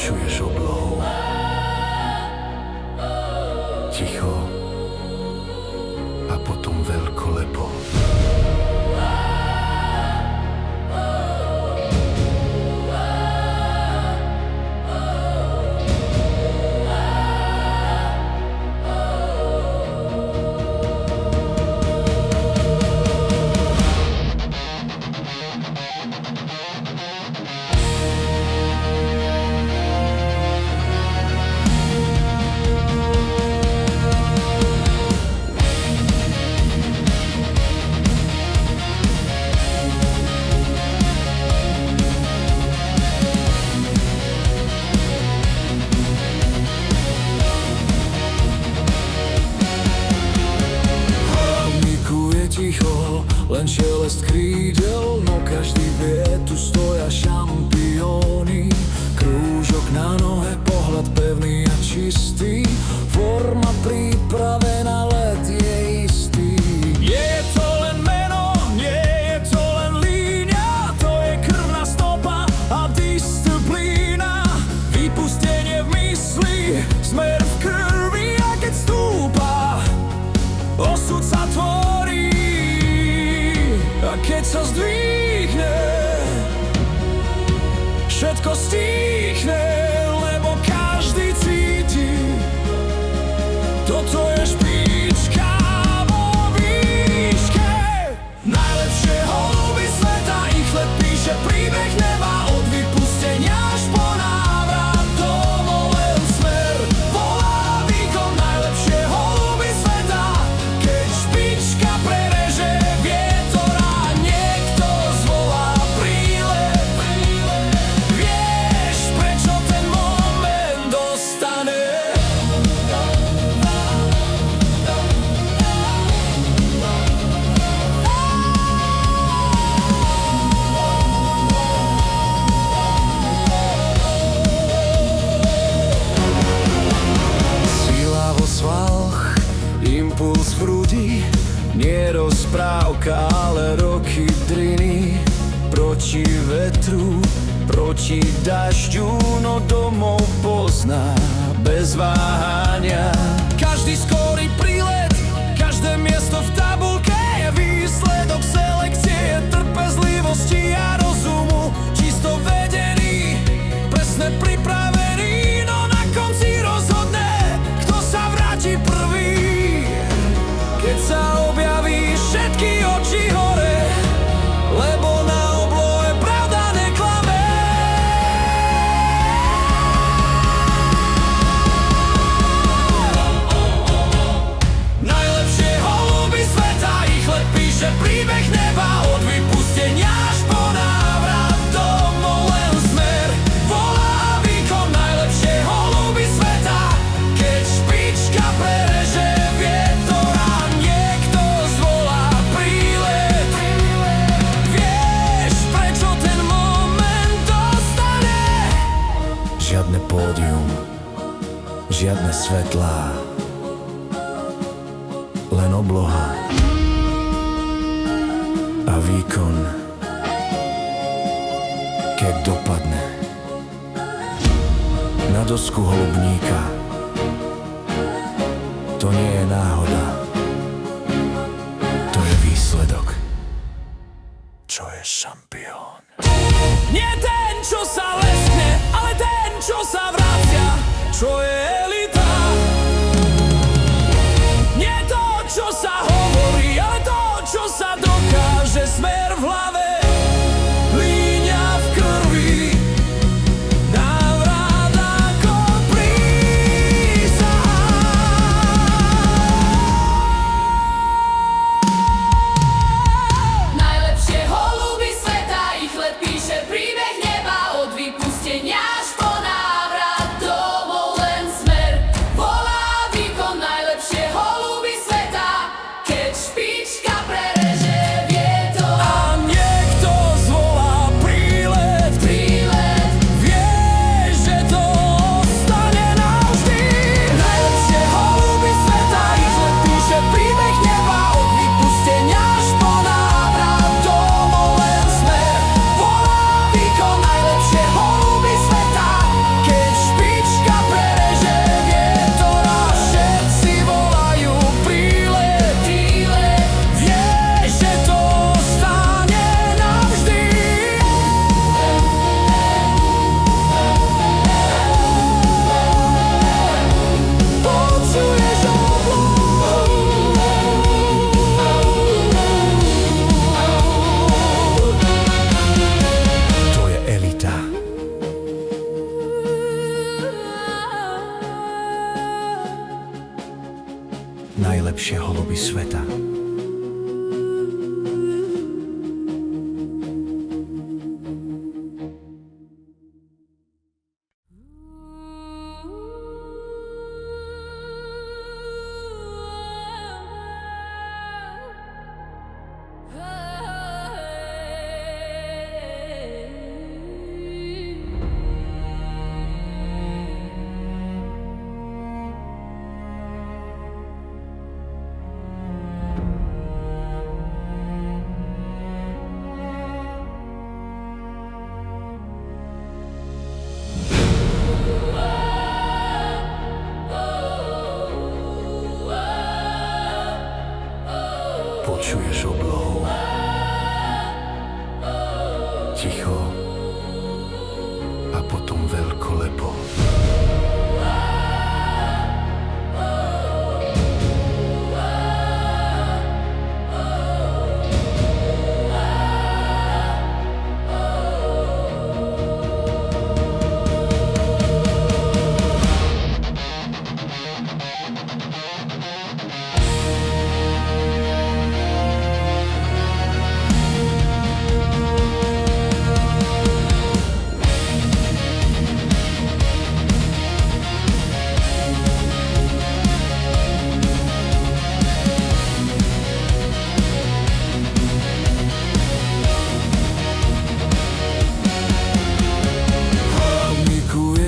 počuješ oblohu. Ticho a potom veľkolepo. Ticho, len šelest krídel, no každý vie, tu stoja šampióni. Krúžok na nohe, pohľad pevný a čistý, forma pripravená, let je istý. Je to len meno, nie je to len línia, to je krvná stopa a disciplína. Vypustenie v mysli, smer v krvi, a keď stúpa, osud sa tvorí. A keď sa zdvihne, všetko stíchne, lebo každý cíti, toto je špička vo výške. Najlepšie holuby sveta, ich let píše príbeh neba, od vypustenia až po návrat domov len smer volá výkon. Najlepšie holuby sveta, keď špička prereže vietor a niekto zvolá prílet. Vieš, prečo ten moment dostane? Sila vo svaloch, impuls v hrudi, nie rozprávka, ale roky driny. Proti vetru, proti dažďu, no domov pozná bez váhania. Každý skorý prílet, každé miesto v tabulke je výsledok selekcie, je trpezlivosti a rozumu. Čisto vedený, presne pripravený, no na konci rozhodne, kto sa vráti prvý. Keď sa objaví všetky oči hore, lebo na oblohe pravda neklame. Najlepšie holuby sveta, ich let píše príbeh neba, od vypustenia až po návrat domov len smer volá výkon. Najlepšie holuby sveta, keď špička prereže vietor a niekto zvolá prílet. Vieš, prečo ten moment dostane? Žiadne pódium, žiadne svetlá, len obloha a výkon, keď dopadne na dosku holubníka. To nie je náhoda, to je výsledok, čo je šampión. Nie ten, čo sa leskne, ale ten, čo sa vracia, čo je elita. Nie to, čo sa hovorí, ale to, čo sa dokáže. Smer v hlave, línia v krvi, návrat ako prísaha. Najlepšie holuby sveta, ich let píše príbeh neba, od vypustenia až po návrat domov len smer. počuješ oblohu. Ticho a potom veľkolepo.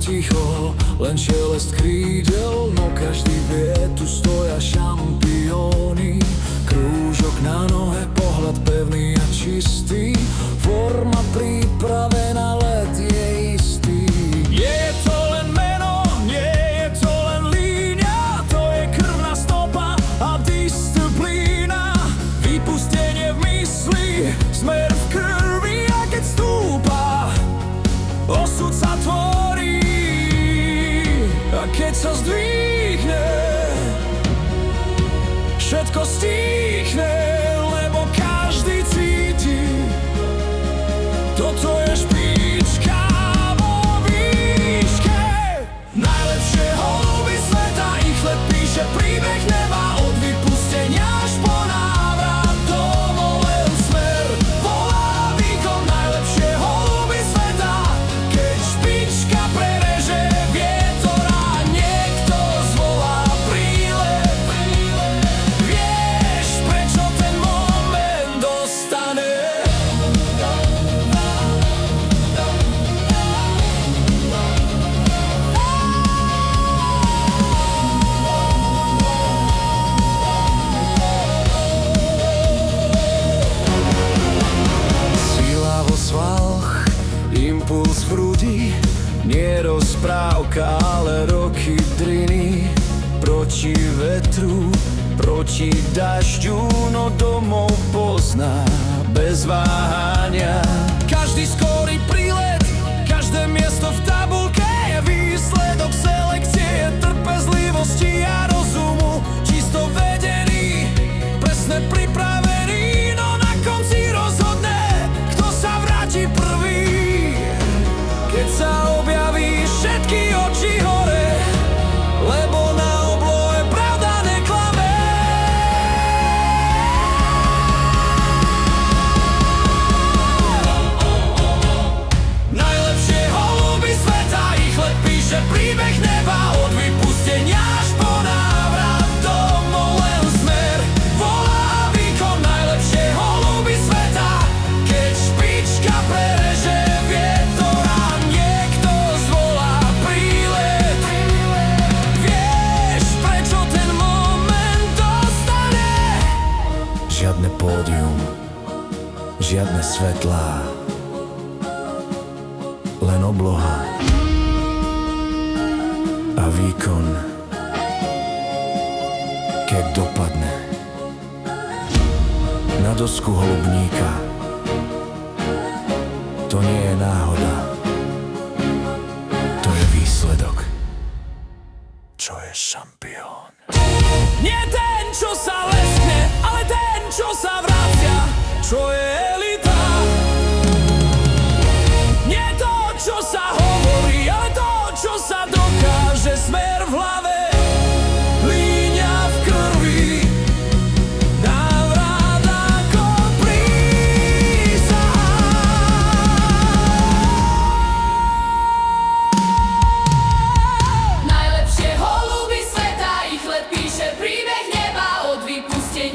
Ticho, len šelest krídel, no každý vie, tu stoja šampióni. Krúžok na nohe, pohľad pevný a čistý, forma pripravená, let je istý. Je to len meno, nie je to len línia, to je krvná stopa a disciplína. Vypustenie v mysli, smer v krvi, a keď stúpa, osud sa tvorí. A keď sa zdvihne, všetko stíchne, lebo každý cíti, toto je špička vo výške. Najlepšie holuby sveta, ich let píše príbeh neba, od vypustenia až po návrat domov len smer volá výkon. Najlepšie holuby sveta, keď špička prereže vietor a niekto zvolá prílet. Vieš, prečo ten moment dostane? Sila vo svaloch, impuls v hrudi, nie rozprávka, ale roky driny. Proti vetru, proti dažďu, no domov pozná bez váhania. Každý skorý prílet, každé miesto v tabulke je výsledok selekcie, trpezlivosti a rozumu. Čisto vedený, presne pripravený, no na konci rozhodne, kto sa vráti prvý. Keď sa objaví všetky oči hore, lebo na oblohe pravda neklame. Najlepšie holuby sveta, ich let píše príbeh neba, od vypustenia až po návrat domov len smer volá výkon. Najlepšie holuby sveta, keď špička prereže vietor a niekto zvolá prílet. Vieš, prečo ten moment dostane? Žiadne pódium, žiadne svetlá, len obloha a výkon. Keď dopadne na dosku holubníka, to nie je náhoda, to je výsledok, čo je šampión. Nie ten, čo sa leskne, ale ten, čo sa vracia, čo je